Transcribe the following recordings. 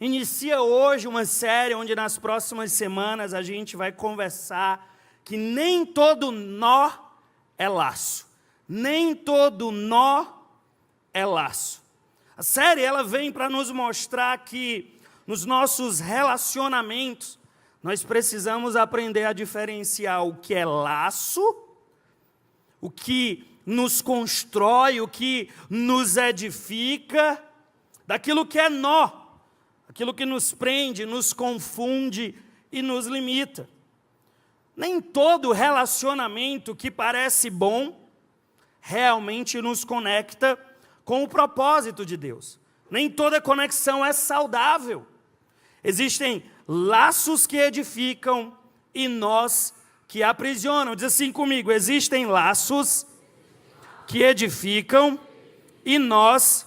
inicia hoje uma série onde nas próximas semanas a gente vai conversar que nem todo nó é laço. Nem todo nó é laço. A série ela vem para nos mostrar que nos nossos relacionamentos nós precisamos aprender a diferenciar o que é laço, o que nos constrói, o que nos edifica, daquilo que é nó, aquilo que nos prende, nos confunde e nos limita. Nem todo relacionamento que parece bom realmente nos conecta com o propósito de Deus. Nem toda conexão é saudável. Existem laços que edificam e nós que aprisionam. Diz assim comigo: existem laços que edificam e nós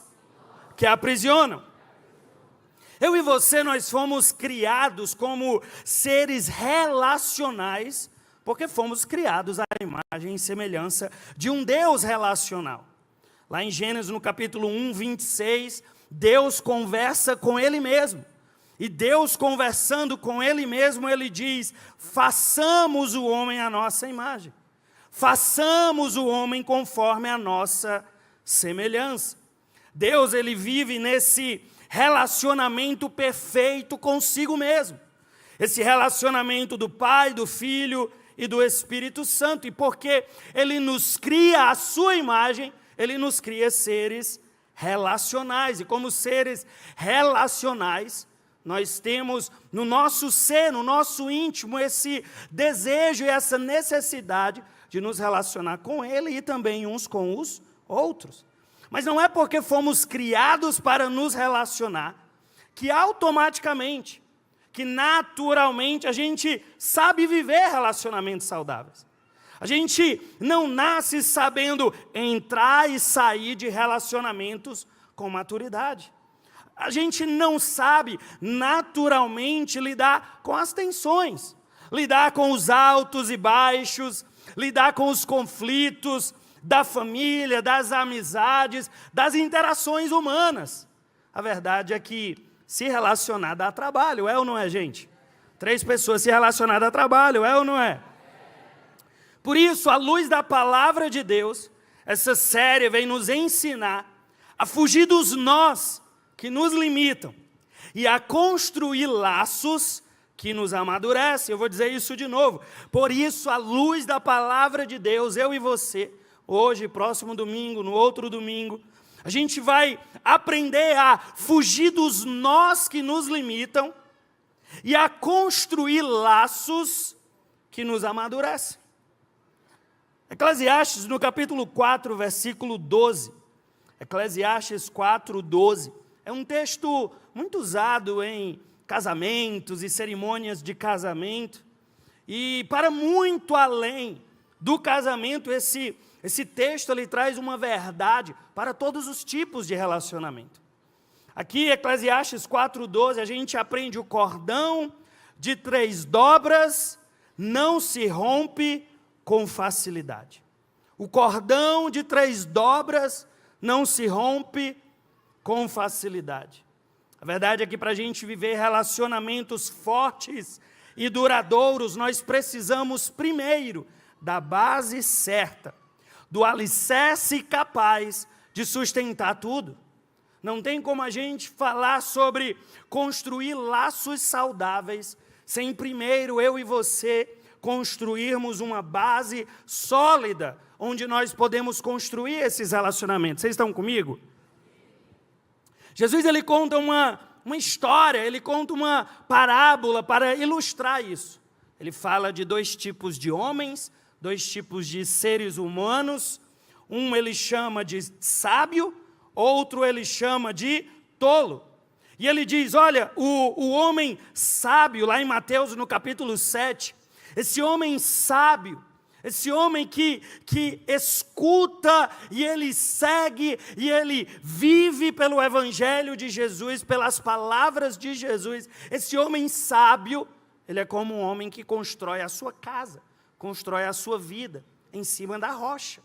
que aprisionam. Eu e você, nós fomos criados como seres relacionais, porque fomos criados à imagem e semelhança de um Deus relacional. Lá em Gênesis, no capítulo 1, 26, Deus conversa com Ele mesmo. E Deus conversando com Ele mesmo, Ele diz: façamos o homem à nossa imagem. Façamos o homem conforme a nossa semelhança. Deus, Ele vive nesse relacionamento perfeito consigo mesmo. Esse relacionamento do Pai, do Filho e do Espírito Santo. E porque Ele nos cria à sua imagem, Ele nos cria seres relacionais. E como seres relacionais, nós temos no nosso ser, no nosso íntimo, esse desejo e essa necessidade de nos relacionar com Ele e também uns com os outros. Mas não é porque fomos criados para nos relacionar que automaticamente, que naturalmente a gente sabe viver relacionamentos saudáveis. A gente não nasce sabendo entrar e sair de relacionamentos com maturidade. A gente não sabe naturalmente lidar com as tensões, lidar com os altos e baixos, lidar com os conflitos da família, das amizades, das interações humanas. A verdade é que se relacionar dá trabalho, é ou não é, gente? 3 pessoas se relacionar dá trabalho, é ou não é? Por isso, à luz da palavra de Deus, essa série vem nos ensinar a fugir dos nós que nos limitam e a construir laços que nos amadurecem. Eu vou dizer isso de novo. Por isso, à luz da palavra de Deus, eu e você, hoje, próximo domingo, no outro domingo, a gente vai aprender a fugir dos nós que nos limitam e a construir laços que nos amadurecem. Eclesiastes, no capítulo 4, versículo 12. Eclesiastes 4, 12. É um texto muito usado em casamentos e cerimônias de casamento. E para muito além do casamento, esse texto ele traz uma verdade para todos os tipos de relacionamento. Aqui, Eclesiastes 4:12, a gente aprende: o cordão de 3 dobras não se rompe com facilidade. O cordão de 3 dobras não se rompe com facilidade. A verdade é que para a gente viver relacionamentos fortes e duradouros, nós precisamos primeiro da base certa, do alicerce capaz de sustentar tudo. Não tem como a gente falar sobre construir laços saudáveis sem primeiro eu e você construirmos uma base sólida onde nós podemos construir esses relacionamentos. Vocês estão comigo? Jesus ele conta uma história, ele conta uma parábola para ilustrar isso. Ele fala de 2 tipos de homens, 2 tipos de seres humanos. Um ele chama de sábio, outro ele chama de tolo. E ele diz: olha, o homem sábio, lá em Mateus no capítulo 7, esse homem sábio, esse homem que escuta e ele segue e ele vive pelo Evangelho de Jesus, pelas palavras de Jesus, esse homem sábio, ele é como um homem que constrói a sua casa, constrói a sua vida em cima da rocha.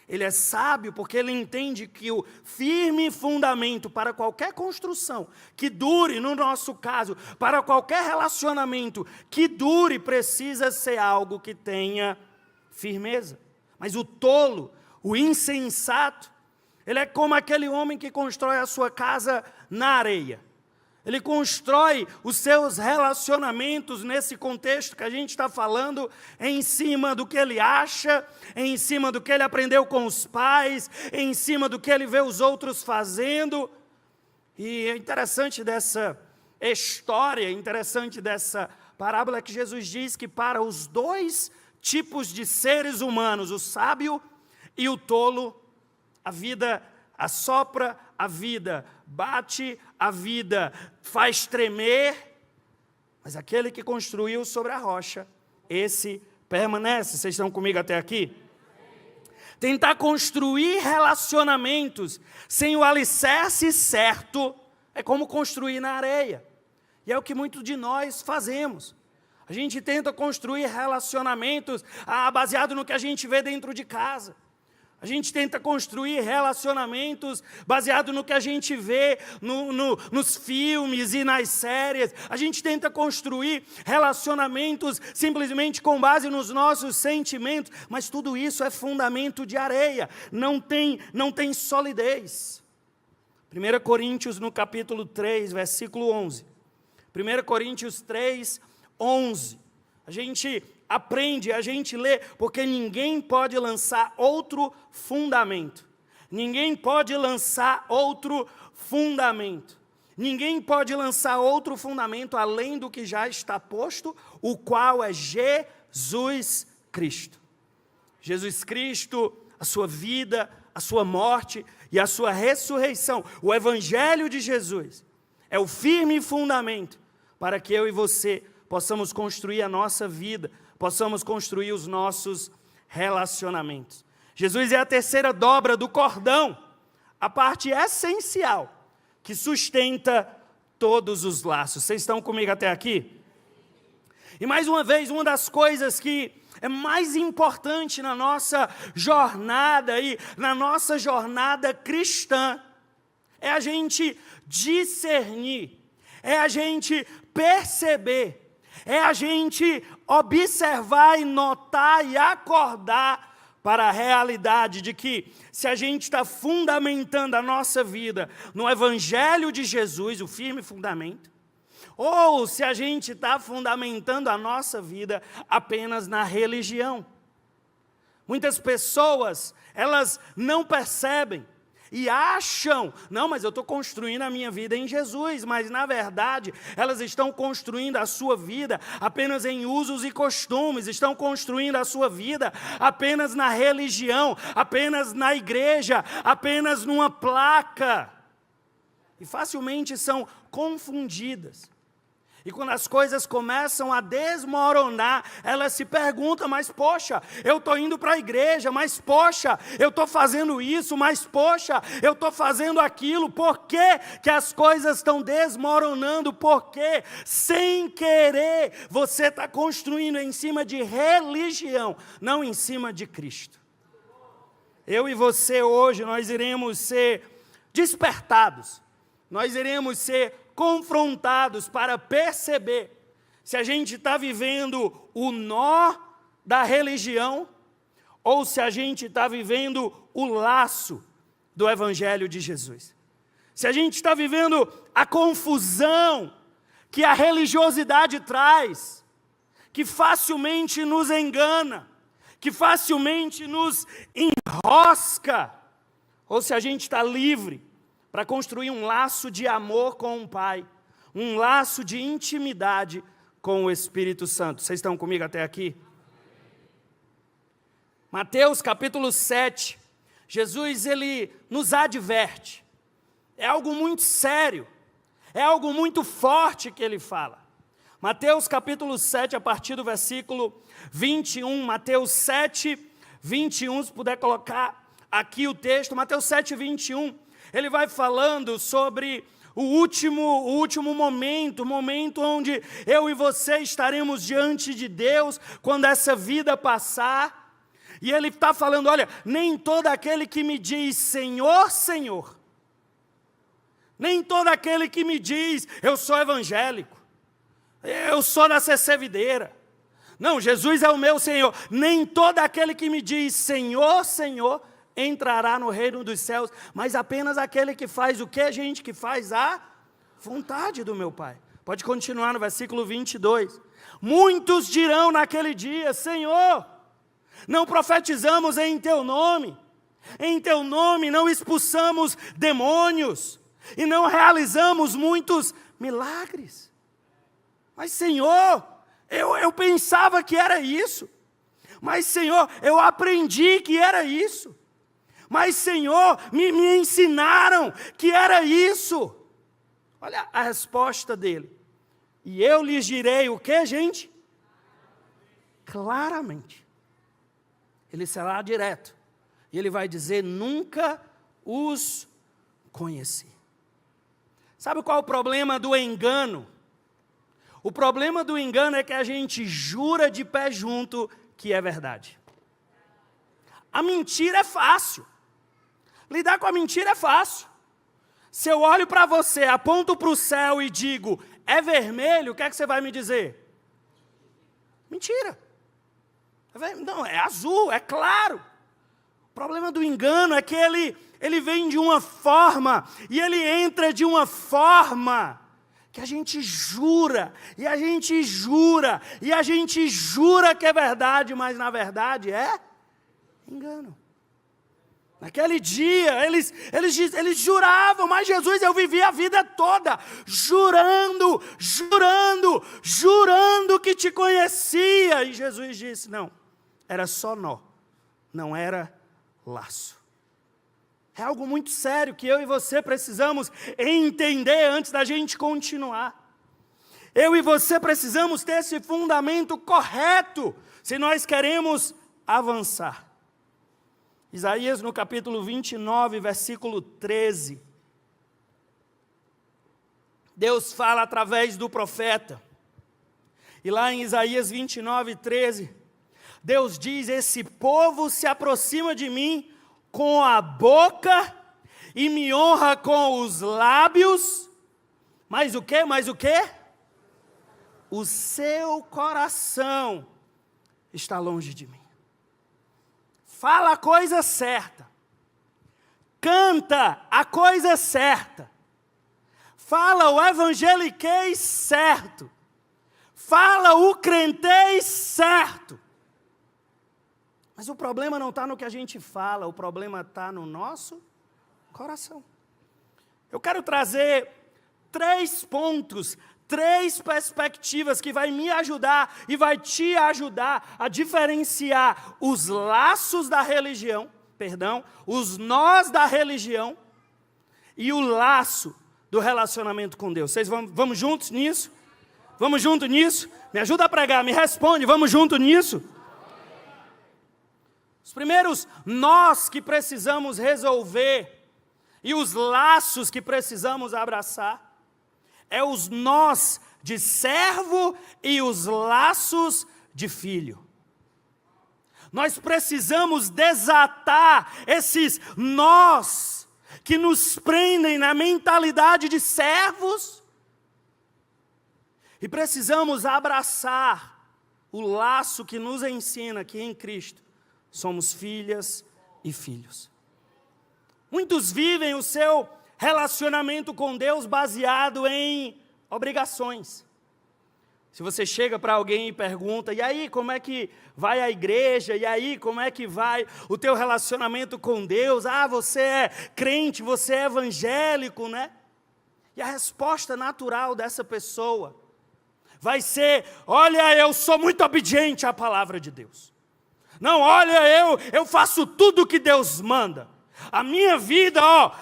Ele é sábio porque ele entende que o firme fundamento para qualquer construção que dure, no nosso caso, para qualquer relacionamento que dure, precisa ser algo que tenha firmeza. Mas o tolo, o insensato, ele é como aquele homem que constrói a sua casa na areia. Ele constrói os seus relacionamentos nesse contexto que a gente está falando, em cima do que ele acha, em cima do que ele aprendeu com os pais, em cima do que ele vê os outros fazendo. E é interessante dessa história, interessante dessa parábola, que Jesus diz que para os dois tipos de seres humanos, o sábio e o tolo, a vida assopra, a vida bate, a vida faz tremer, mas aquele que construiu sobre a rocha, esse permanece. Vocês estão comigo até aqui? Tentar construir relacionamentos sem o alicerce certo é como construir na areia. E é o que muitos de nós fazemos. A gente tenta construir relacionamentos baseado no que a gente vê dentro de casa. A gente tenta construir relacionamentos baseado no que a gente vê nos filmes e nas séries. A gente tenta construir relacionamentos simplesmente com base nos nossos sentimentos, mas tudo isso é fundamento de areia, não tem solidez. 1 Coríntios, no capítulo 3, versículo 11. 1 Coríntios 3, 11. A gente aprende, a gente lê, porque ninguém pode lançar outro fundamento. Ninguém pode lançar outro fundamento. Ninguém pode lançar outro fundamento além do que já está posto, o qual é Jesus Cristo. Jesus Cristo, a sua vida, a sua morte e a sua ressurreição. O Evangelho de Jesus é o firme fundamento para que eu e você possamos construir a nossa vida, possamos construir os nossos relacionamentos. Jesus é a terceira dobra do cordão, a parte essencial que sustenta todos os laços. Vocês estão comigo até aqui? E mais uma vez, uma das coisas que é mais importante na nossa jornada e na nossa jornada cristã é a gente discernir, é a gente perceber, é a gente observar e notar e acordar para a realidade de que se a gente está fundamentando a nossa vida no Evangelho de Jesus, o firme fundamento, ou se a gente está fundamentando a nossa vida apenas na religião. Muitas pessoas, elas não percebem e acham, não, mas eu estou construindo a minha vida em Jesus, mas na verdade elas estão construindo a sua vida apenas em usos e costumes, estão construindo a sua vida apenas na religião, apenas na igreja, apenas numa placa, e facilmente são confundidas. E quando as coisas começam a desmoronar, elas se perguntam, mas poxa, eu estou indo para a igreja, mas poxa, eu estou fazendo isso, mas poxa, eu estou fazendo aquilo, por que que as coisas estão desmoronando? Porque, sem querer, você está construindo em cima de religião, não em cima de Cristo. Eu e você hoje, nós iremos ser despertados, nós iremos ser confrontados para perceber se a gente está vivendo o nó da religião ou se a gente está vivendo o laço do Evangelho de Jesus. Se a gente está vivendo a confusão que a religiosidade traz, que facilmente nos engana, que facilmente nos enrosca, ou se a gente está livre para construir um laço de amor com o Pai, um laço de intimidade com o Espírito Santo. Vocês estão comigo até aqui? Mateus capítulo 7, Jesus ele nos adverte. É algo muito sério, é algo muito forte que ele fala. Mateus capítulo 7, a partir do versículo 21, Mateus 7, 21, se puder colocar aqui o texto, Mateus 7, 21, ele vai falando sobre o último momento onde eu e você estaremos diante de Deus, quando essa vida passar. E ele está falando, olha, nem todo aquele que me diz Senhor, Senhor, nem todo aquele que me diz eu sou evangélico, eu sou da CC Videira, não, Jesus é o meu Senhor, nem todo aquele que me diz Senhor, Senhor, entrará no reino dos céus, mas apenas aquele que faz o que, gente? Que faz a vontade do meu Pai. Pode continuar no versículo 22. Muitos dirão naquele dia, Senhor, não profetizamos em Teu nome não expulsamos demônios, e não realizamos muitos milagres. Mas Senhor, eu pensava que era isso. Mas Senhor, eu aprendi que era isso. Mas Senhor, me ensinaram que era isso. Olha a resposta dele. E eu lhes direi o que, gente? Claramente. Ele será direto. E ele vai dizer, nunca os conheci. Sabe qual é o problema do engano? O problema do engano é que a gente jura de pé junto que é verdade. A mentira é fácil. Lidar com a mentira é fácil. Se eu olho para você, aponto para o céu e digo, é vermelho, o que é que você vai me dizer? Mentira. Não, é azul, é claro. O problema do engano é que ele vem de uma forma, e ele entra de uma forma que a gente jura, e a gente jura, e a gente jura que é verdade, mas na verdade é engano. Naquele dia, eles juravam, mas Jesus, eu vivi a vida toda jurando que te conhecia. E Jesus disse, não, era só nó, não era laço. É algo muito sério que eu e você precisamos entender antes da gente continuar. Eu e você precisamos ter esse fundamento correto, se nós queremos avançar. Isaías, no capítulo 29, versículo 13. Deus fala através do profeta. E lá em Isaías 29, 13, Deus diz, esse povo se aproxima de mim com a boca e me honra com os lábios. Mas o quê? Mas o quê? O seu coração está longe de mim. Fala a coisa certa, canta a coisa certa, fala o evangeliquez certo, fala o crentez certo. Mas o problema não está no que a gente fala, o problema está no nosso coração. Eu quero trazer 3 pontos, 3 perspectivas que vai me ajudar e vai te ajudar a diferenciar os laços da religião, os nós da religião e o laço do relacionamento com Deus. Vocês vamos juntos nisso? Vamos junto nisso? Me ajuda a pregar, me responde, vamos junto nisso? Os primeiros nós que precisamos resolver e os laços que precisamos abraçar é os nós de servo e os laços de filho. Nós precisamos desatar esses nós que nos prendem na mentalidade de servos e precisamos abraçar o laço que nos ensina que em Cristo somos filhas e filhos. Muitos vivem o seu relacionamento com Deus baseado em obrigações. Se você chega para alguém e pergunta, e aí, como é que vai a igreja? E aí, como é que vai o teu relacionamento com Deus? Ah, você é crente, você é evangélico, né? E a resposta natural dessa pessoa vai ser, olha, eu sou muito obediente à palavra de Deus. Não, olha, eu faço tudo o que Deus manda. A minha vida é,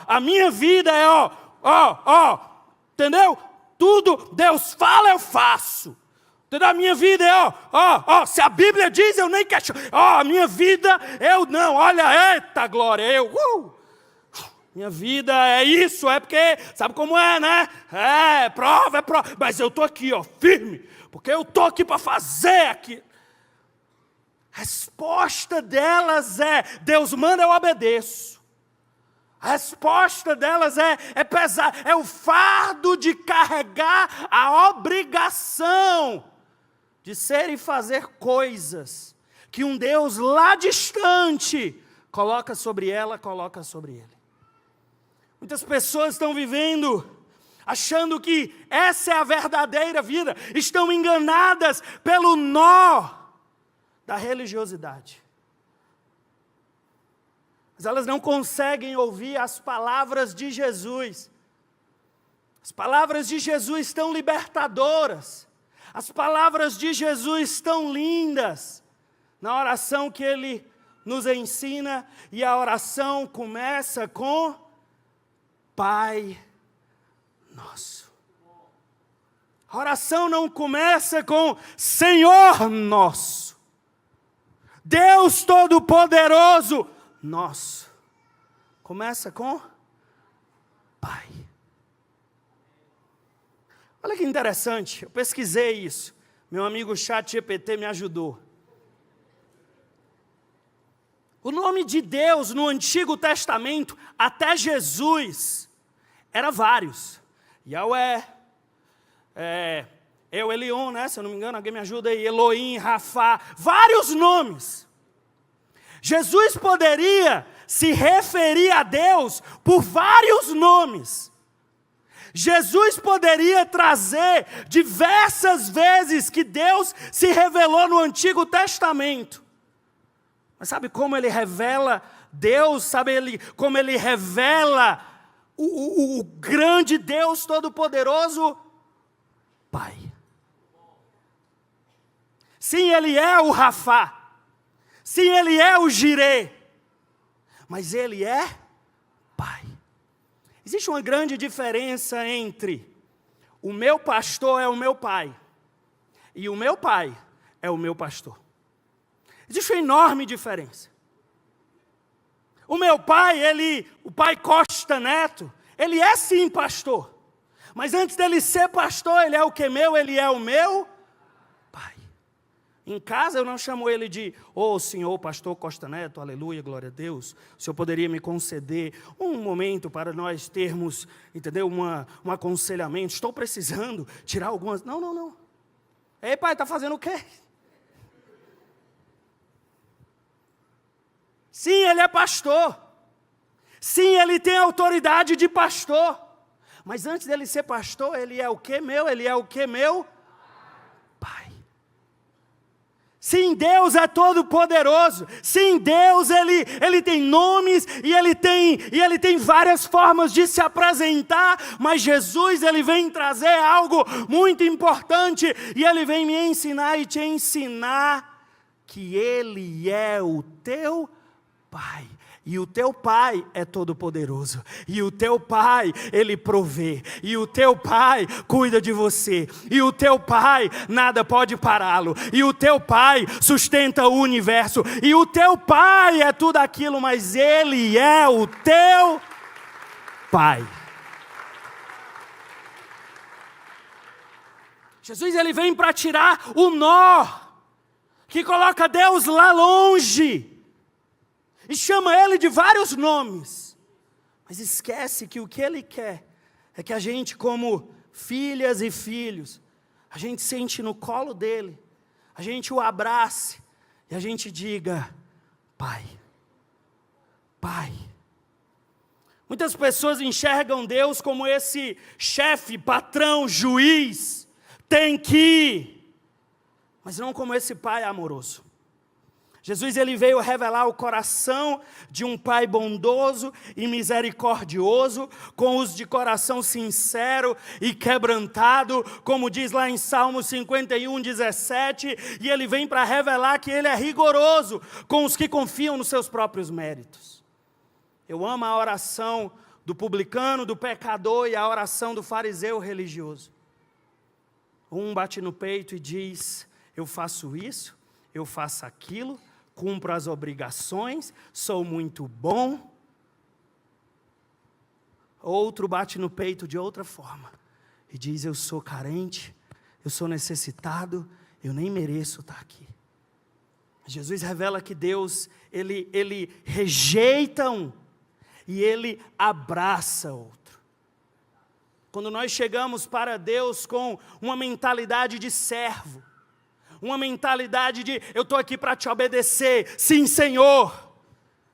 entendeu? Tudo Deus fala, eu faço. Entendeu? A minha vida é, se a Bíblia diz, eu nem questiono. A minha vida, eu não, olha, eita glória, minha vida é isso, é porque, sabe como é, né? É prova, mas eu estou aqui, firme, porque eu estou aqui para fazer aqui. A resposta delas é: Deus manda, eu obedeço. A resposta delas é pesar, é o fardo de carregar a obrigação de ser e fazer coisas que um Deus lá distante coloca sobre ela, coloca sobre ele. Muitas pessoas estão vivendo achando que essa é a verdadeira vida, estão enganadas pelo nó da religiosidade. Mas elas não conseguem ouvir as palavras de Jesus. As palavras de Jesus estão libertadoras. As palavras de Jesus estão lindas. Na oração que Ele nos ensina, e a oração começa com Pai Nosso. A oração não começa com Senhor Nosso. Deus Todo-Poderoso Nosso. Começa com Pai. Olha que interessante, eu pesquisei isso. Meu amigo ChatGPT me ajudou. O nome de Deus no Antigo Testamento, até Jesus, era vários. Yahweh, Eu Elion, né? Se eu não me engano, alguém me ajuda aí. Elohim, Rafá, vários nomes. Jesus poderia se referir a Deus por vários nomes. Jesus poderia trazer diversas vezes que Deus se revelou no Antigo Testamento. Mas sabe como Ele revela Deus? Sabe como Ele revela o grande Deus Todo-Poderoso? Pai. Sim, Ele é o Rafá. Sim, Ele é o Jirê, mas Ele é Pai. Existe uma grande diferença entre o meu pastor é o meu pai e o meu pai é o meu pastor. Existe uma enorme diferença. O meu pai, o pai Costa Neto, ele é sim pastor, mas antes dele ser pastor, ele é o que meu? Ele é o meu pai. Em casa eu não chamo ele de, senhor pastor Costa Neto, aleluia, glória a Deus. O senhor poderia me conceder um momento para nós termos, entendeu, um aconselhamento. Estou precisando tirar algumas... Não. Ei pai, está fazendo o quê? Sim, ele é pastor. Sim, ele tem autoridade de pastor. Mas antes dele ser pastor, ele é o que meu? Ele é o que meu? Pai. Sim, Deus é todo poderoso. Sim, Deus, ele tem nomes e ele tem várias formas de se apresentar, mas Jesus, ele vem trazer algo muito importante e ele vem me ensinar e te ensinar que ele é o teu Pai. E o teu pai é todo poderoso. E o teu pai, ele provê. E o teu pai cuida de você. E o teu pai, nada pode pará-lo. E o teu pai sustenta o universo. E o teu pai é tudo aquilo, mas ele é o teu pai. Jesus, ele vem para tirar o nó que coloca Deus lá longe. E chama Ele de vários nomes. Mas esquece que o que Ele quer é que a gente, como filhas e filhos, a gente sente no colo dEle, a gente o abrace e a gente diga, Pai, Pai. Muitas pessoas enxergam Deus como esse chefe, patrão, juiz, tem que ir, mas não como esse Pai amoroso. Jesus, ele veio revelar o coração de um pai bondoso e misericordioso, com os de coração sincero e quebrantado, como diz lá em Salmo 51, 17, e ele vem para revelar que ele é rigoroso com os que confiam nos seus próprios méritos. Eu amo a oração do publicano, do pecador e a oração do fariseu religioso. Um bate no peito e diz, eu faço isso, eu faço aquilo, cumpro as obrigações, sou muito bom. Outro bate no peito de outra forma e diz, eu sou carente, eu sou necessitado, eu nem mereço estar aqui. Jesus revela que Deus, ele rejeita um e Ele abraça outro. Quando nós chegamos para Deus com uma mentalidade de servo, uma mentalidade de eu estou aqui para te obedecer, sim Senhor,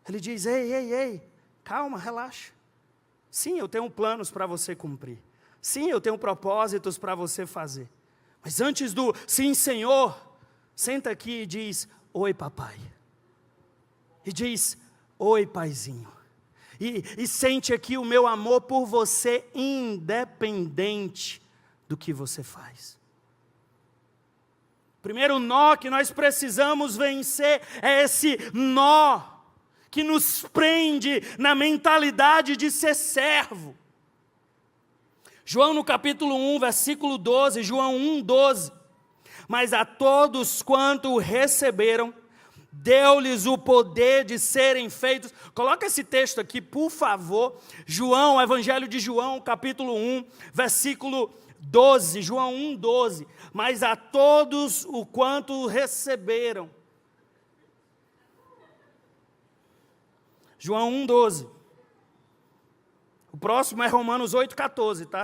Ele diz, ei, calma, relaxa. Sim, eu tenho planos para você cumprir. Sim, eu tenho propósitos para você fazer. Mas antes do sim Senhor, senta aqui e diz, oi papai. E diz, oi paizinho. E sente aqui o meu amor por você, independente do que você faz. Primeiro nó que nós precisamos vencer é esse nó que nos prende na mentalidade de ser servo. João no capítulo 1, versículo 12, João 1, 12. Mas a todos quanto o receberam, deu-lhes o poder de serem feitos. Coloca esse texto aqui, por favor. João, Evangelho de João, capítulo 1, versículo 12. João 1, 12. Mas a todos o quanto receberam. João 1, 12. O próximo é Romanos 8, 14, tá?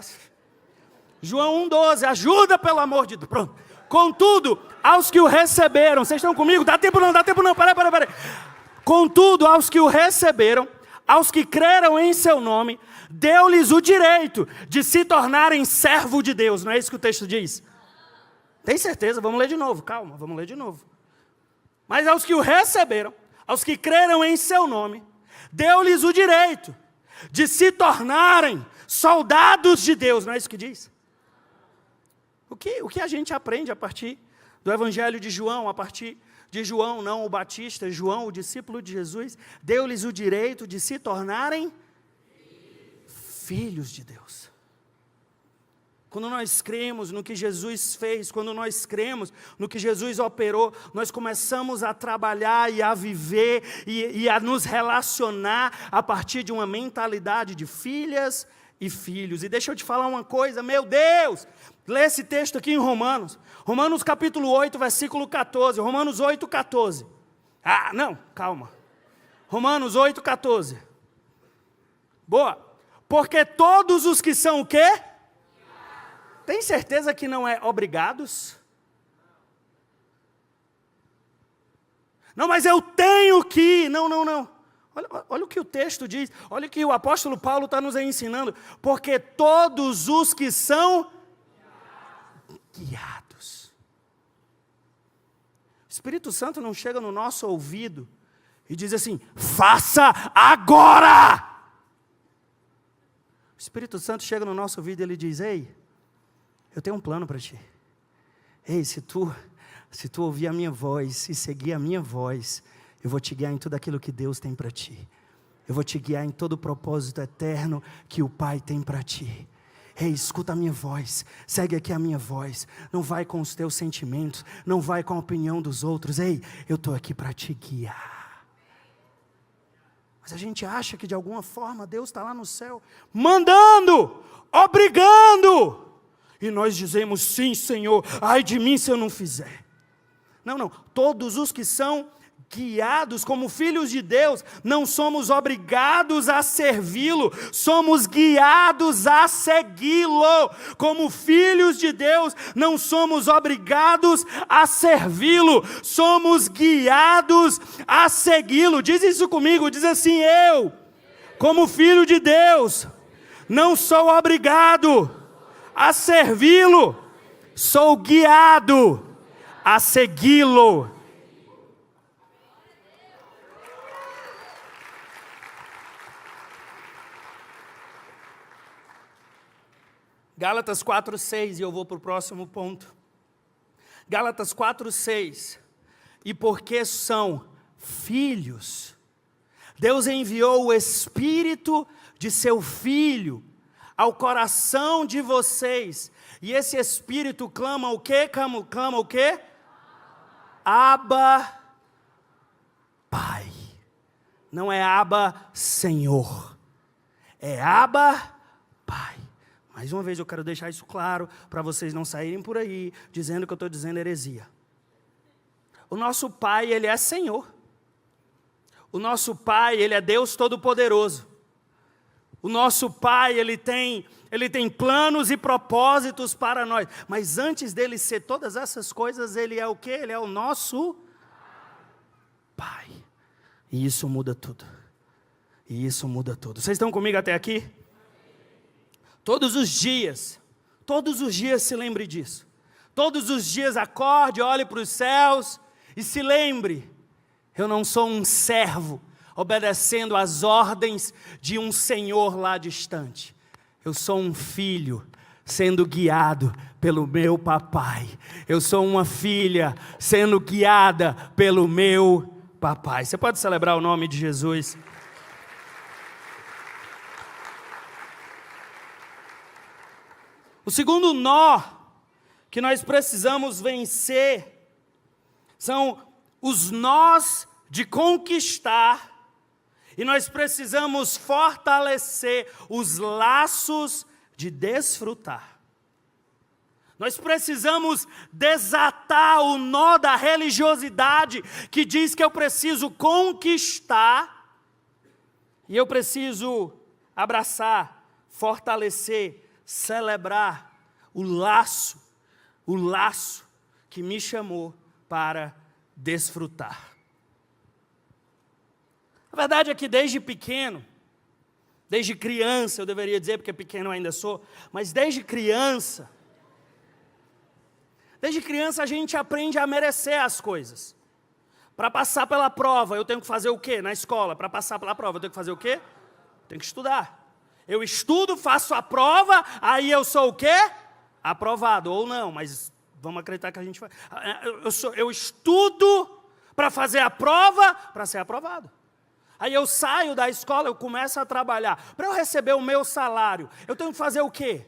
João 1, 12. Ajuda, pelo amor de Deus. Pronto. Contudo, aos que o receberam, vocês estão comigo? Dá tempo não, peraí. Contudo, aos que o receberam, aos que creram em seu nome, deu-lhes o direito de se tornarem servo de Deus. Não é isso que o texto diz? Tem certeza? Vamos ler de novo, calma, vamos ler de novo. Mas aos que o receberam, aos que creram em seu nome, deu-lhes o direito de se tornarem soldados de Deus. Não é isso que diz? O que a gente aprende a partir do Evangelho de João, a partir de João, não o Batista, João, o discípulo de Jesus, deu-lhes o direito de se tornarem filhos de Deus. Quando nós cremos no que Jesus fez, quando nós cremos no que Jesus operou, nós começamos a trabalhar e a viver e a nos relacionar a partir de uma mentalidade de filhas e filhos. E deixa eu te falar uma coisa, meu Deus, lê esse texto aqui em Romanos. Romanos capítulo 8, versículo 14. Romanos 8, 14. Ah, não, calma. Romanos 8, 14. Boa. Porque todos os que são o quê? Tem certeza que não é obrigados? Não, mas eu tenho que. Não. Olha o que o texto diz. Olha o que o apóstolo Paulo está nos ensinando. Porque todos os que são guiados. O Espírito Santo não chega no nosso ouvido e diz assim, faça agora! O Espírito Santo chega no nosso ouvido e ele diz, ei, eu tenho um plano para ti. Ei, se tu ouvir a minha voz e seguir a minha voz, eu vou te guiar em tudo aquilo que Deus tem para ti. Eu vou te guiar em todo o propósito eterno que o Pai tem para ti. Ei, escuta a minha voz, segue aqui a minha voz, não vai com os teus sentimentos, não vai com a opinião dos outros. Ei, eu estou aqui para te guiar. Mas a gente acha que de alguma forma Deus está lá no céu, mandando, obrigando. E nós dizemos, sim Senhor, ai de mim se eu não fizer. Não, todos os que são guiados como filhos de Deus, não somos obrigados a servi-lo, somos guiados a segui-lo. Como filhos de Deus, não somos obrigados a servi-lo, somos guiados a segui-lo. Diz isso comigo, diz assim, eu, como filho de Deus, não sou obrigado a servi-lo, sou guiado a segui-lo. Gálatas 4:6, e eu vou para o próximo ponto. Gálatas 4:6. E porque são filhos, Deus enviou o Espírito de seu Filho ao coração de vocês. E esse Espírito clama o quê? Clama o quê? Abba, Pai. Não é Abba, Senhor. É Abba, Pai. Mais uma vez eu quero deixar isso claro, para vocês não saírem por aí, dizendo que eu estou dizendo heresia. O nosso Pai, Ele é Senhor. O nosso Pai, Ele é Deus Todo-Poderoso. O nosso Pai, Ele tem planos e propósitos para nós. Mas antes dele ser todas essas coisas, Ele é o quê? Ele é o nosso Pai. E isso muda tudo. E isso muda tudo. Vocês estão comigo até aqui? Todos os dias se lembre disso. Todos os dias acorde, olhe para os céus e se lembre, eu não sou um servo obedecendo às ordens de um senhor lá distante. Eu sou um filho sendo guiado pelo meu papai. Eu sou uma filha sendo guiada pelo meu papai. Você pode celebrar o nome de Jesus? O segundo nó que nós precisamos vencer são os nós de conquistar, e nós precisamos fortalecer os laços de desfrutar. Nós precisamos desatar o nó da religiosidade que diz que eu preciso conquistar e eu preciso abraçar, fortalecer, celebrar o laço que me chamou para desfrutar. A verdade é que desde pequeno, desde criança, eu deveria dizer, porque pequeno ainda sou, mas desde criança a gente aprende a merecer as coisas. Para passar pela prova, eu tenho que fazer o quê? Na escola, para passar pela prova, eu tenho que fazer o quê? Tenho que estudar. Eu estudo, faço a prova, aí eu sou o quê? Aprovado, ou não, mas vamos acreditar que a gente vai. Eu estudo para fazer a prova, para ser aprovado. Aí eu saio da escola, eu começo a trabalhar. Para eu receber o meu salário, eu tenho que fazer o quê?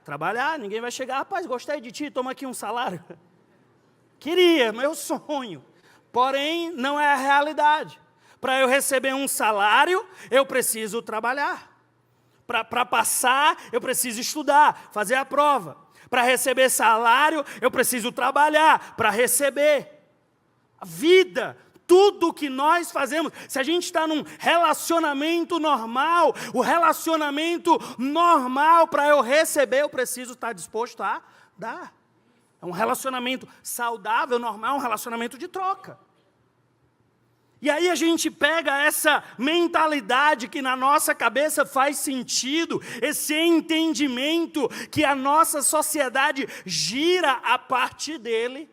Trabalhar. Ninguém vai chegar, rapaz, gostei de ti, toma aqui um salário. Queria, meu sonho. Porém, não é a realidade. Para eu receber um salário, eu preciso trabalhar. Para passar, eu preciso estudar, fazer a prova. Para receber salário, eu preciso trabalhar para receber. A vida, tudo que nós fazemos, se a gente está num relacionamento normal, o relacionamento normal para eu receber, eu preciso estar disposto a dar. É um relacionamento saudável, normal, um relacionamento de troca. E aí a gente pega essa mentalidade que na nossa cabeça faz sentido, esse entendimento que a nossa sociedade gira a partir dele.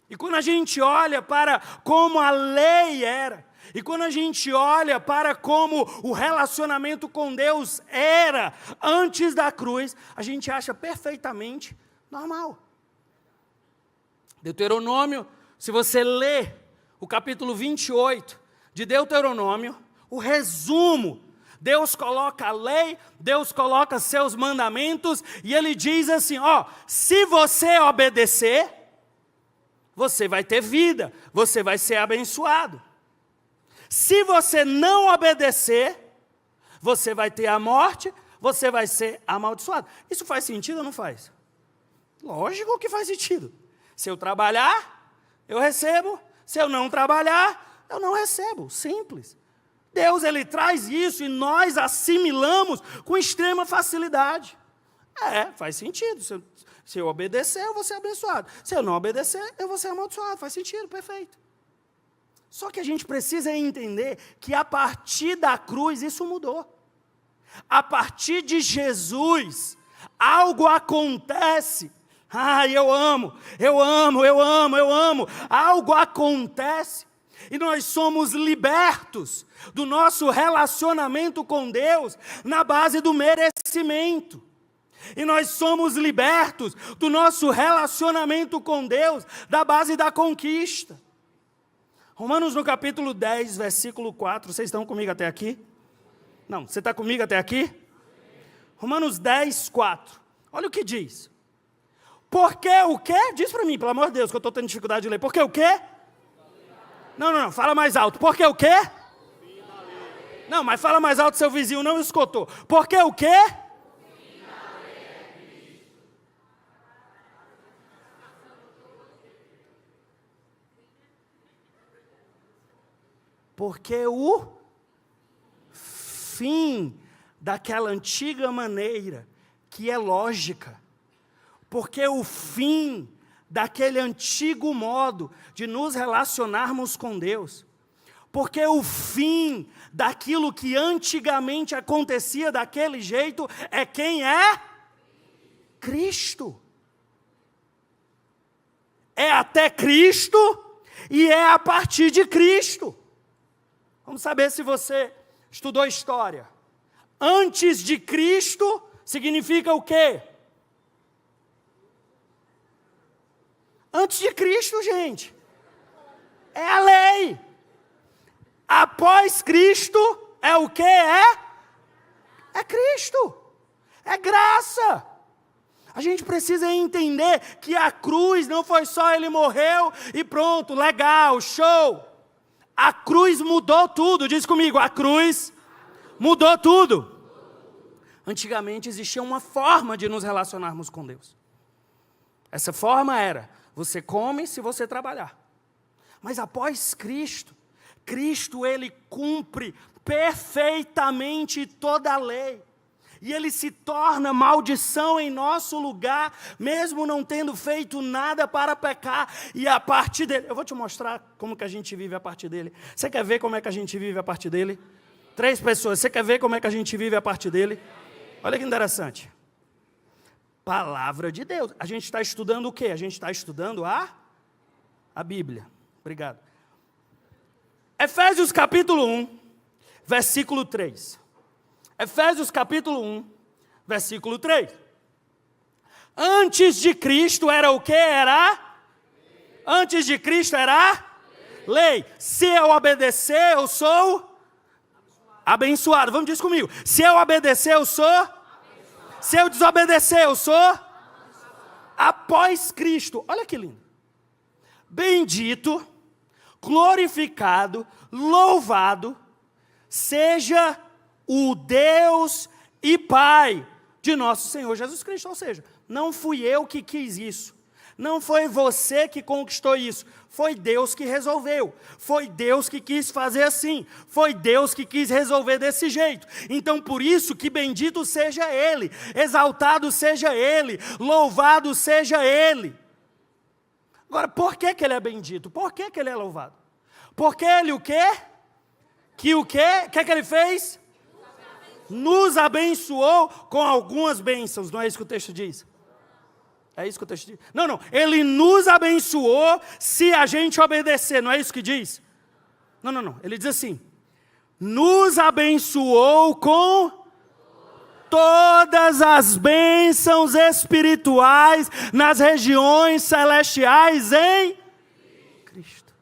E quando a gente olha para como a lei era, e quando a gente olha para como o relacionamento com Deus era antes da cruz, a gente acha perfeitamente normal. Deuteronômio, se você lê o capítulo 28 de Deuteronômio, o resumo, Deus coloca a lei, Deus coloca seus mandamentos, e Ele diz assim, se você obedecer, você vai ter vida, você vai ser abençoado. Se você não obedecer, você vai ter a morte, você vai ser amaldiçoado. Isso faz sentido ou não faz? Lógico que faz sentido. Se eu trabalhar, eu recebo. Se eu não trabalhar, eu não recebo. Simples. Deus, Ele traz isso e nós assimilamos com extrema facilidade. Faz sentido. Se eu obedecer, eu vou ser abençoado. Se eu não obedecer, eu vou ser amaldiçoado. Faz sentido, perfeito. Só que a gente precisa entender que a partir da cruz isso mudou. A partir de Jesus, algo acontece. Eu amo. Algo acontece. E nós somos libertos do nosso relacionamento com Deus na base do merecimento. E nós somos libertos do nosso relacionamento com Deus da base da conquista. Romanos no capítulo 10, versículo 4. Vocês estão comigo até aqui? Não, você está comigo até aqui? Romanos 10, 4. Olha o que diz. Porque o quê? Diz para mim, pelo amor de Deus, que eu estou tendo dificuldade de ler. Porque o quê? Não, fala mais alto. Porque o quê? Não, mas fala mais alto, seu vizinho não escutou. Porque o quê? Porque o fim daquela antiga maneira, que é lógica, porque o fim daquele antigo modo de nos relacionarmos com Deus, porque o fim daquilo que antigamente acontecia daquele jeito é quem é? Cristo. É até Cristo e é a partir de Cristo. Vamos saber se você estudou história. Antes de Cristo significa o quê? Antes de Cristo, gente, é a lei. Após Cristo, é o que? É Cristo. É graça. A gente precisa entender que a cruz não foi só ele morreu e pronto, legal, show. A cruz mudou tudo. Diz comigo, a cruz mudou tudo. Antigamente existia uma forma de nos relacionarmos com Deus. Essa forma era, você come se você trabalhar. Mas após Cristo, ele cumpre perfeitamente toda a lei. E ele se torna maldição em nosso lugar, mesmo não tendo feito nada para pecar. E a partir dele, eu vou te mostrar como que a gente vive a partir dele. Você quer ver como é que a gente vive a partir dele? 3 pessoas, você quer ver como é que a gente vive a partir dele? Olha que interessante. Palavra de Deus. A gente está estudando o quê? A gente está estudando a Bíblia. Obrigado. Efésios capítulo 1, versículo 3. Efésios capítulo 1, versículo 3. Antes de Cristo era o que? Antes de Cristo era lei. Se eu obedecer, eu sou abençoado. Vamos dizer comigo. Se eu obedecer, eu sou abençoado. Se eu desobedecer, eu sou após Cristo. Olha que lindo. Bendito, glorificado, louvado seja o Deus e Pai de nosso Senhor Jesus Cristo. Ou seja, não fui eu que quis isso. Não foi você que conquistou isso. Foi Deus que resolveu. Foi Deus que quis fazer assim. Foi Deus que quis resolver desse jeito. Então, por isso que bendito seja Ele. Exaltado seja Ele. Louvado seja Ele. Agora, por que Ele é bendito? Por que Ele é louvado? Porque Ele o quê? Que o quê? O que Ele fez? Nos abençoou com algumas bênçãos. Não é isso que o texto diz? É isso que o texto diz? Não. Ele nos abençoou se a gente obedecer. Não é isso que diz? Não. Ele diz assim. Nos abençoou com todas as bênçãos espirituais nas regiões celestiais em Cristo.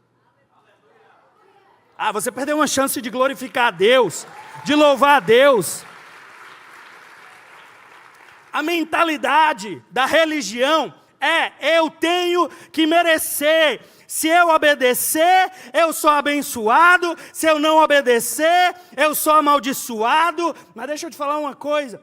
Ah, você perdeu uma chance de glorificar a Deus, de louvar a Deus. A mentalidade da religião é, eu tenho que merecer. Se eu obedecer, eu sou abençoado. Se eu não obedecer, eu sou amaldiçoado. Mas deixa eu te falar uma coisa.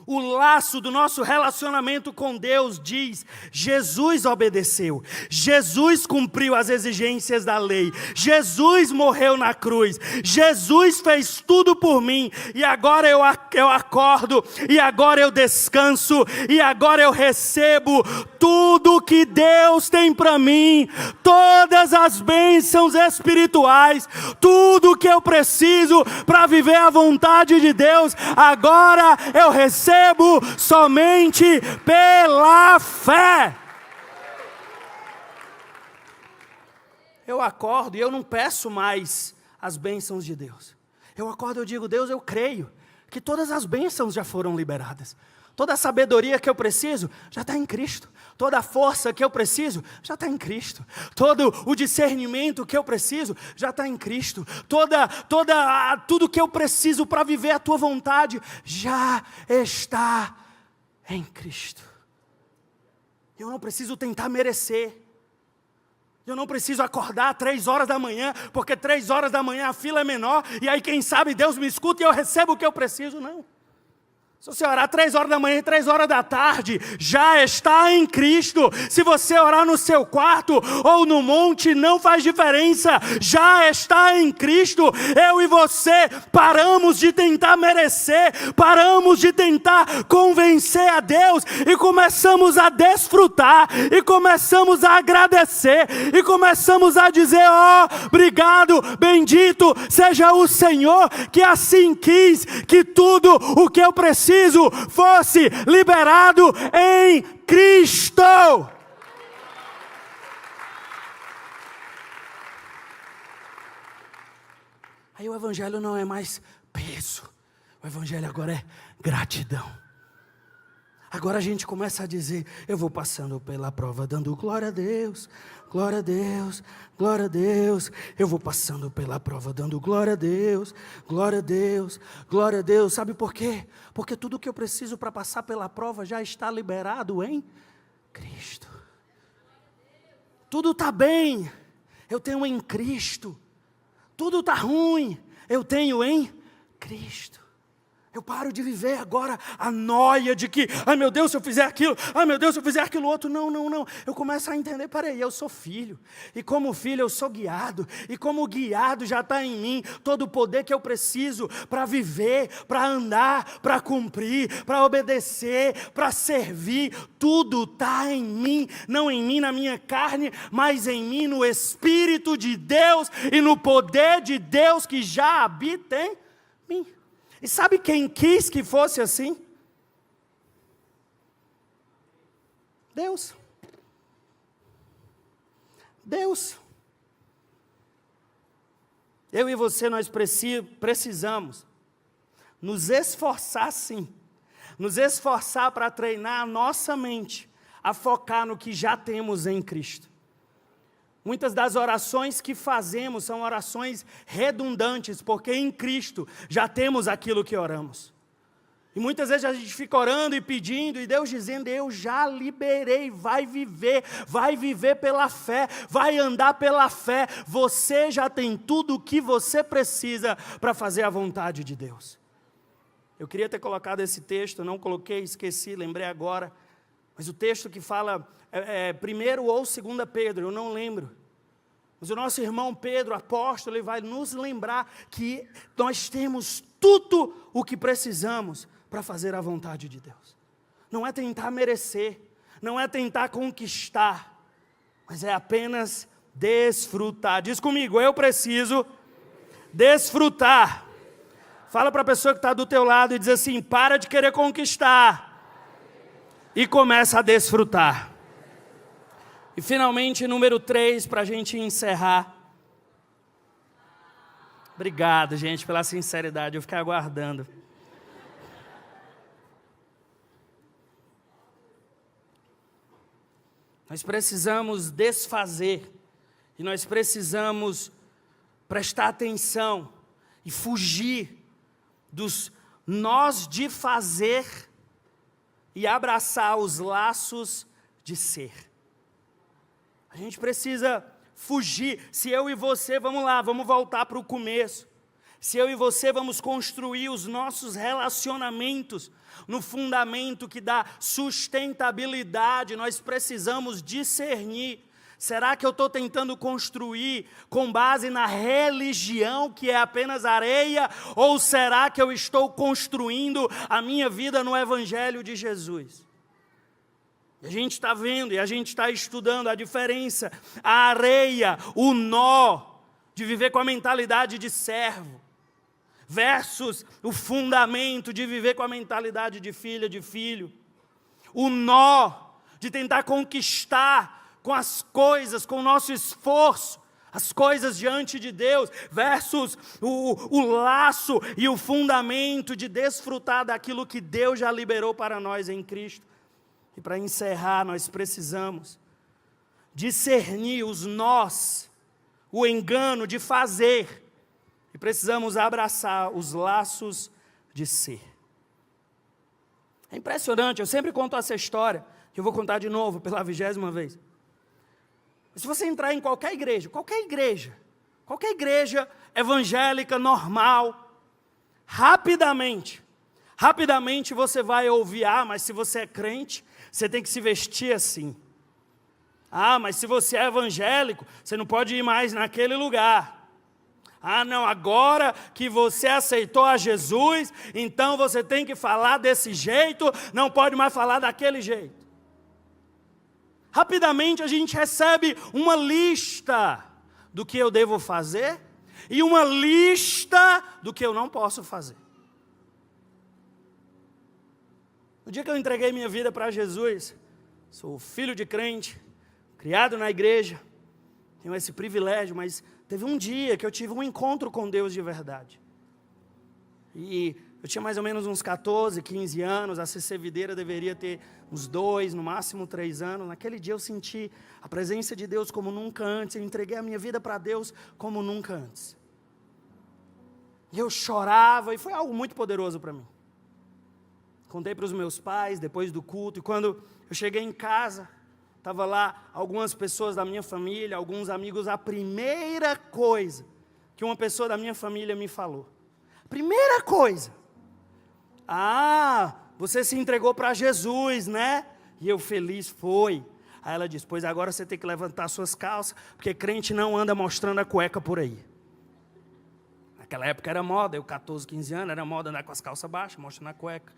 O laço do nosso relacionamento com Deus diz, Jesus obedeceu, Jesus cumpriu as exigências da lei, Jesus morreu na cruz, Jesus fez tudo por mim, e agora eu acordo, e agora eu descanso, e agora eu recebo tudo que Deus tem para mim, todas as bênçãos espirituais, tudo que eu preciso para viver a vontade de Deus, agora eu recebo somente pela fé. Eu acordo e eu não peço mais as bênçãos de Deus. Eu acordo e eu digo, Deus, eu creio que todas as bênçãos já foram liberadas. Toda a sabedoria que eu preciso já está em Cristo. Toda a força que eu preciso já está em Cristo. Todo o discernimento que eu preciso já está em Cristo. Tudo que eu preciso para viver a tua vontade já está em Cristo. Eu não preciso tentar merecer. Eu não preciso acordar 3 horas da manhã, porque 3 horas da manhã a fila é menor, e aí quem sabe Deus me escuta e eu recebo o que eu preciso. Não. Se você orar 3 horas da manhã e 3 horas da tarde, já está em Cristo. Se você orar no seu quarto ou no monte, não faz diferença, já está em Cristo. Eu e você paramos de tentar merecer, paramos de tentar convencer a Deus e começamos a desfrutar, e começamos a agradecer, e começamos a dizer: obrigado, bendito seja o Senhor, que assim quis que tudo o que eu preciso fosse liberado em Cristo. Aí o evangelho não é mais peso, o evangelho agora é gratidão. Agora a gente começa a dizer: eu vou passando pela prova dando glória a Deus, glória a Deus, glória a Deus. Eu vou passando pela prova dando glória a Deus, glória a Deus, glória a Deus. Sabe por quê? Porque tudo que eu preciso para passar pela prova já está liberado em Cristo. Tudo está bem, eu tenho em Cristo. Tudo está ruim, eu tenho em Cristo. Eu paro de viver agora a noia de que, ai meu Deus, se eu fizer aquilo, ai meu Deus, se eu fizer aquilo outro. Não. Eu começo a entender, peraí, eu sou filho. E como filho eu sou guiado. E como guiado já está em mim todo o poder que eu preciso para viver, para andar, para cumprir, para obedecer, para servir. Tudo está em mim, não em mim, na minha carne, mas em mim, no Espírito de Deus e no poder de Deus que já habita em mim. E sabe quem quis que fosse assim? Deus. Deus. Eu e você, nós precisamos nos esforçar sim. Nos esforçar para treinar a nossa mente a focar no que já temos em Cristo. Muitas das orações que fazemos são orações redundantes, porque em Cristo já temos aquilo que oramos. E muitas vezes a gente fica orando e pedindo, e Deus dizendo: eu já liberei, vai viver pela fé, vai andar pela fé. Você já tem tudo o que você precisa para fazer a vontade de Deus. Eu queria ter colocado esse texto, não coloquei, esqueci, lembrei agora. Mas o texto que fala, 1 ou 2 Pedro, eu não lembro. Mas o nosso irmão Pedro, apóstolo, ele vai nos lembrar que nós temos tudo o que precisamos para fazer a vontade de Deus. Não é tentar merecer, não é tentar conquistar, mas é apenas desfrutar. Diz comigo: eu preciso desfrutar. Fala para a pessoa que está do teu lado e diz assim: para de querer conquistar e começa a desfrutar. E finalmente, número 3, para a gente encerrar. Obrigado, gente, pela sinceridade, eu fiquei aguardando. Nós precisamos desfazer, e nós precisamos prestar atenção e fugir dos nós de fazer e abraçar os laços de ser. A gente precisa fugir. Se eu e você, vamos lá, vamos voltar para o começo. Se eu e você vamos construir os nossos relacionamentos no fundamento que dá sustentabilidade, nós precisamos discernir. Será que eu estou tentando construir com base na religião, que é apenas areia? Ou será que eu estou construindo a minha vida no Evangelho de Jesus? E a gente está vendo e a gente está estudando a diferença, a areia, o nó de viver com a mentalidade de servo, versus o fundamento de viver com a mentalidade de filha, de filho. O nó de tentar conquistar com as coisas, com o nosso esforço, as coisas diante de Deus, versus o laço e o fundamento de desfrutar daquilo que Deus já liberou para nós em Cristo. E para encerrar, nós precisamos discernir os nós, o engano de fazer, e precisamos abraçar os laços de ser. É impressionante, eu sempre conto essa história, que eu vou contar de novo pela 20ª vez. Se você entrar em qualquer igreja evangélica normal, rapidamente Rapidamente você vai ouvir, mas se você é crente, você tem que se vestir assim. Mas se você é evangélico, você não pode ir mais naquele lugar. Não, agora que você aceitou a Jesus, então você tem que falar desse jeito, não pode mais falar daquele jeito. Rapidamente a gente recebe uma lista do que eu devo fazer e uma lista do que eu não posso fazer. No dia que eu entreguei minha vida para Jesus, sou filho de crente, criado na igreja, tenho esse privilégio, mas teve um dia que eu tive um encontro com Deus de verdade. E eu tinha mais ou menos uns 14, 15 anos, a CC Videira deveria ter uns 2, no máximo 3 anos. Naquele dia eu senti a presença de Deus como nunca antes, eu entreguei a minha vida para Deus como nunca antes. E eu chorava, e foi algo muito poderoso para mim. Contei para os meus pais, depois do culto, e quando eu cheguei em casa, estava lá algumas pessoas da minha família, alguns amigos, a primeira coisa que uma pessoa da minha família me falou, primeira coisa, você se entregou para Jesus, né? E eu feliz, foi. Aí ela disse, pois agora você tem que levantar suas calças, porque crente não anda mostrando a cueca por aí. Naquela época era moda, eu 14, 15 anos, era moda andar com as calças baixas, mostrando a cueca.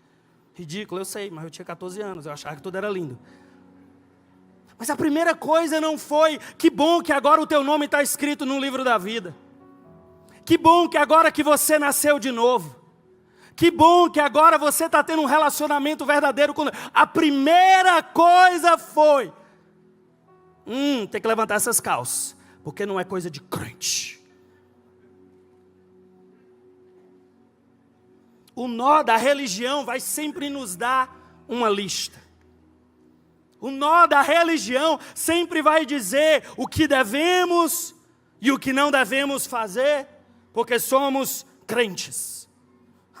Ridículo, eu sei, mas eu tinha 14 anos, eu achava que tudo era lindo. Mas a primeira coisa não foi, que bom que agora o teu nome está escrito no livro da vida. Que bom que agora que você nasceu de novo. Que bom que agora você está tendo um relacionamento verdadeiro com Deus. A primeira coisa foi, tem que levantar essas calças, porque não é coisa de crente. O nó da religião vai sempre nos dar uma lista. O nó da religião sempre vai dizer o que devemos e o que não devemos fazer, porque somos crentes.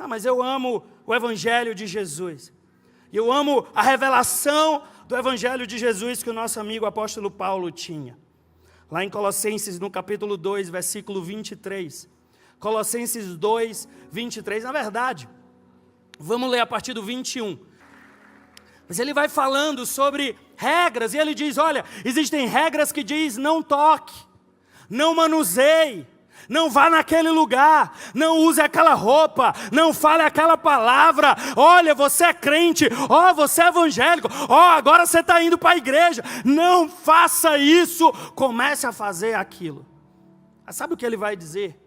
Mas eu amo o Evangelho de Jesus. Eu amo a revelação do Evangelho de Jesus que o nosso amigo apóstolo Paulo tinha. Lá em Colossenses, no capítulo 2, versículo 23. Colossenses 2, 23. Na verdade, vamos ler a partir do 21. Mas ele vai falando sobre regras, e ele diz, olha, existem regras que diz não toque, não manuseie, não vá naquele lugar, não use aquela roupa, não fale aquela palavra. Olha, você é crente, você é evangélico, agora você está indo para a igreja. Não faça isso, comece a fazer aquilo. Sabe o que ele vai dizer?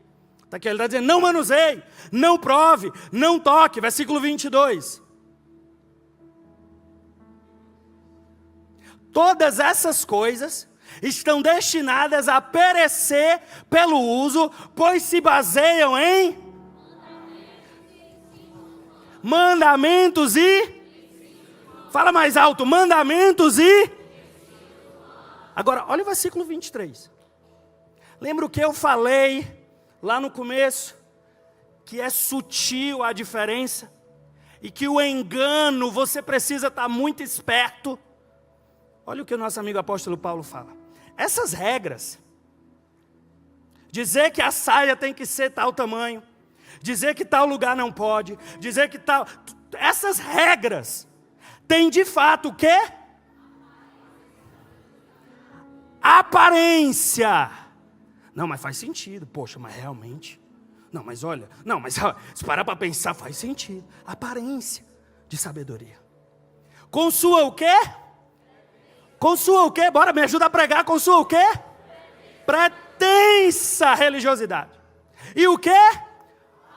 Tá aqui, ele está dizendo, não manuseie, não prove, não toque, versículo 22. Todas essas coisas estão destinadas a perecer pelo uso, pois se baseiam em mandamentos e... Fala mais alto, mandamentos e... Agora, olha o versículo 23. Lembra o que eu falei lá no começo? Que é sutil a diferença, e que o engano, você precisa estar muito esperto. Olha o que o nosso amigo apóstolo Paulo fala. Essas regras, dizer que a saia tem que ser tal tamanho, dizer que tal lugar não pode, dizer que tal... Essas regras têm de fato o quê? Aparência. Não, mas faz sentido. Poxa, mas realmente... Não, mas olha... Não, mas se parar para pensar, faz sentido. Aparência de sabedoria. Com sua o quê? Com sua o quê? Bora, me ajuda a pregar. Com sua o quê? Pretensa religiosidade. E o quê?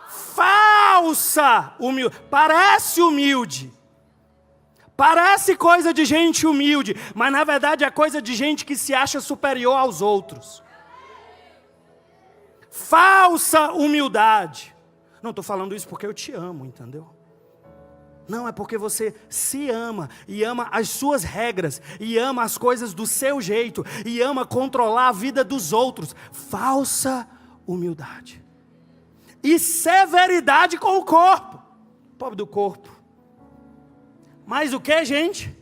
Falsa humildade. Parece humilde. Parece coisa de gente humilde. Mas na verdade é coisa de gente que se acha superior aos outros. Falsa humildade. Não estou falando isso porque eu te amo, entendeu? Não, é porque você se ama, e ama as suas regras, e ama as coisas do seu jeito, e ama controlar a vida dos outros. Falsa humildade. E severidade com o corpo. Pobre do corpo. Mas o que, gente?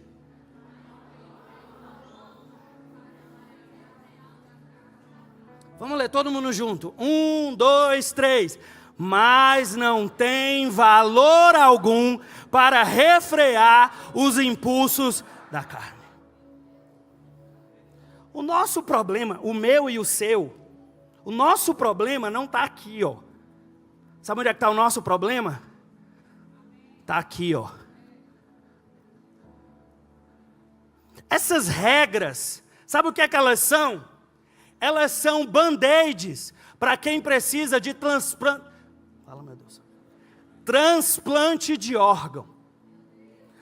Vamos ler todo mundo junto. 1, 2, 3. mas não tem valor algum para refrear os impulsos da carne. O nosso problema, o meu e o seu, o nosso problema não está aqui, ó. Sabe onde é que está o nosso problema? Está aqui, ó. Essas regras, sabe o que é que elas são? Elas são band-aids para quem precisa de transplante. Fala, meu Deus. Transplante de órgão.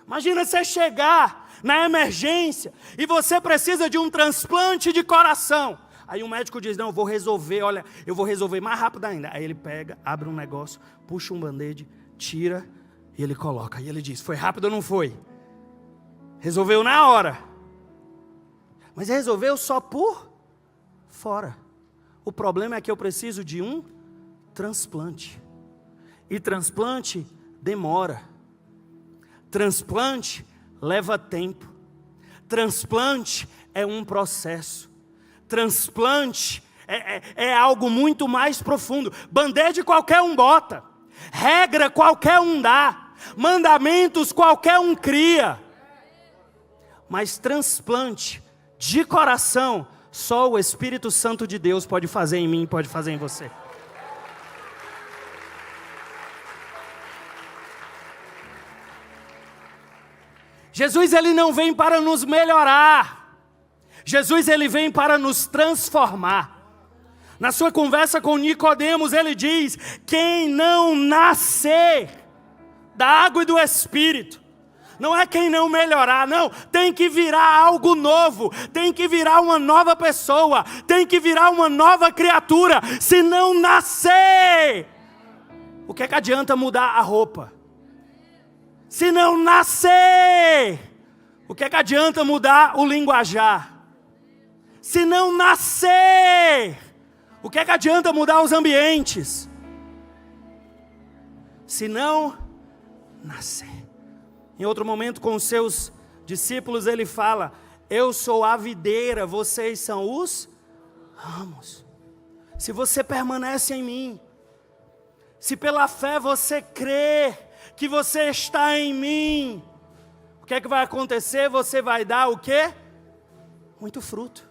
Imagina você chegar na emergência e você precisa de um transplante de coração. Aí o médico diz, não, eu vou resolver, olha, eu vou resolver mais rápido ainda. Aí ele pega, abre um negócio, puxa um band-aid, tira e ele coloca. E ele diz, foi rápido ou não foi? Resolveu na hora. Mas resolveu só por fora. O problema é que eu preciso de um transplante. E transplante demora. Transplante leva tempo. Transplante é um processo. Transplante é algo muito mais profundo. Band-aid qualquer um bota. Regra qualquer um dá. Mandamentos qualquer um cria. Mas transplante de coração, só o Espírito Santo de Deus pode fazer em mim, pode fazer em você. Jesus, ele não vem para nos melhorar. Jesus, ele vem para nos transformar. Na sua conversa com Nicodemos, ele diz, quem não nascer da água e do Espírito, não é quem não melhorar, não, tem que virar algo novo, tem que virar uma nova pessoa, tem que virar uma nova criatura. Se não nascer, o que é que adianta mudar a roupa? Se não nascer, o que é que adianta mudar o linguajar? Se não nascer, o que é que adianta mudar os ambientes? Se não nascer. Em outro momento, com os seus discípulos, ele fala, eu sou a videira, vocês são os ramos. Se você permanece em mim, se pela fé você crê que você está em mim, o que é que vai acontecer? Você vai dar o quê? Muito fruto.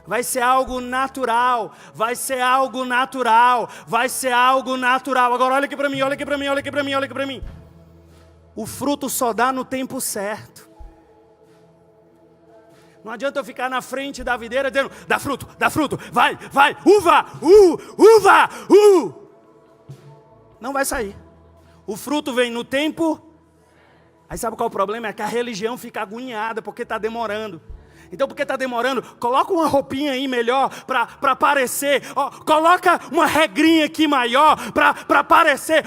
Vai ser algo natural, vai ser algo natural, vai ser algo natural. Agora olha aqui para mim, olha aqui para mim, olha aqui para mim, olha aqui para mim. O fruto só dá no tempo certo. Não adianta eu ficar na frente da videira dizendo, dá fruto, vai, uva, uva. Não vai sair. O fruto vem no tempo. Aí sabe qual é o problema? É que a religião fica agoniada porque está demorando. Então, porque está demorando, coloca uma roupinha aí melhor para parecer. Coloca uma regrinha aqui maior para parecer.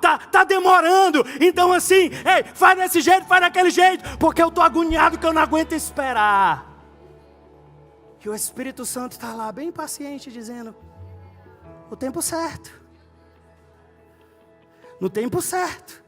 Tá demorando. Então assim, ei, faz desse jeito, faz daquele jeito. Porque eu estou agoniado que eu não aguento esperar. E o Espírito Santo está lá bem paciente dizendo, o tempo certo. No tempo certo.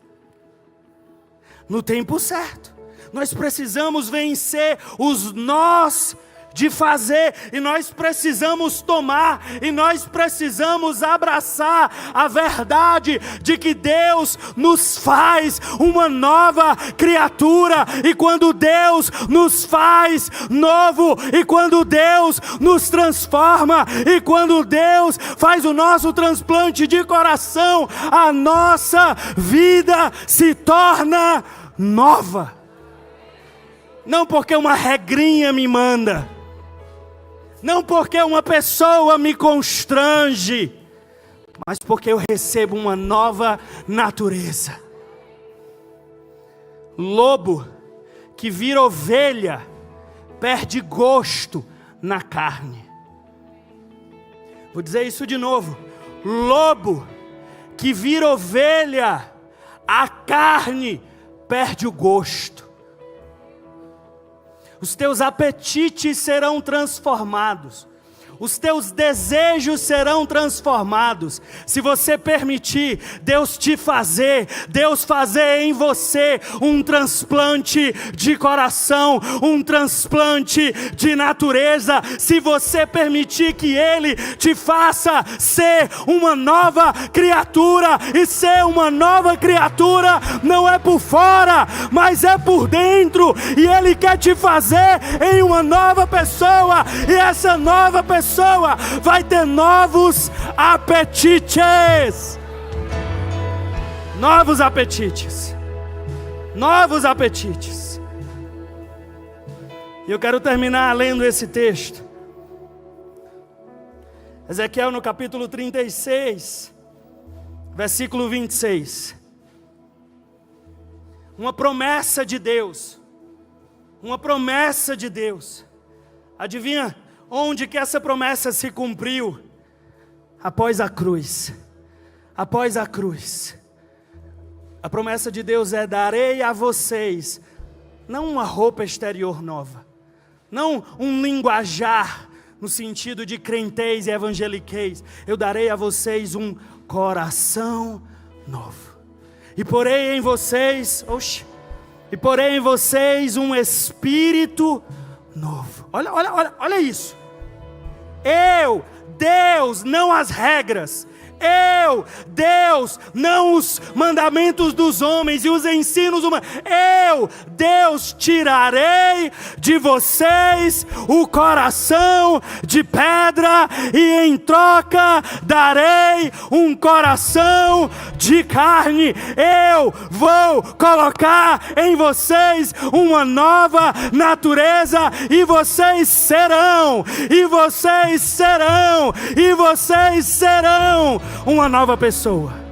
No tempo certo. Nós precisamos vencer os nós de fazer, e nós precisamos tomar, e nós precisamos abraçar a verdade de que Deus nos faz uma nova criatura, e quando Deus nos faz novo, e quando Deus nos transforma, e quando Deus faz o nosso transplante de coração, a nossa vida se torna nova. Não porque uma regrinha me manda, não porque uma pessoa me constrange, mas porque eu recebo uma nova natureza. Lobo que vira ovelha perde gosto na carne. Vou dizer isso de novo. Lobo que vira ovelha, a carne perde o gosto. Os teus apetites serão transformados. os teus desejos serão transformados. Se você permitir Deus fazer em você um transplante de coração, um transplante de natureza, se você permitir que Ele te faça ser uma nova criatura, e ser uma nova criatura não é por fora, mas é por dentro, e Ele quer te fazer em uma nova pessoa, e essa nova pessoa vai ter novos apetites. Novos apetites. Novos apetites. E eu quero terminar lendo esse texto. Ezequiel no capítulo 36, versículo 26. Uma promessa de Deus. Uma promessa de Deus. Adivinha onde que essa promessa se cumpriu? Após a cruz. Após a cruz. A promessa de Deus é: darei a vocês, não uma roupa exterior nova, não um linguajar no sentido de crentez e evangeliquez, eu darei a vocês um coração novo. E porei em vocês, um espírito novo. Olha isso. Eu, Deus, não as regras. Eu, Deus, não os mandamentos dos homens e os ensinos humanos. Eu, Deus, tirarei de vocês o coração de pedra e em troca darei um coração de carne. Eu vou colocar em vocês uma nova natureza e vocês serão uma nova pessoa.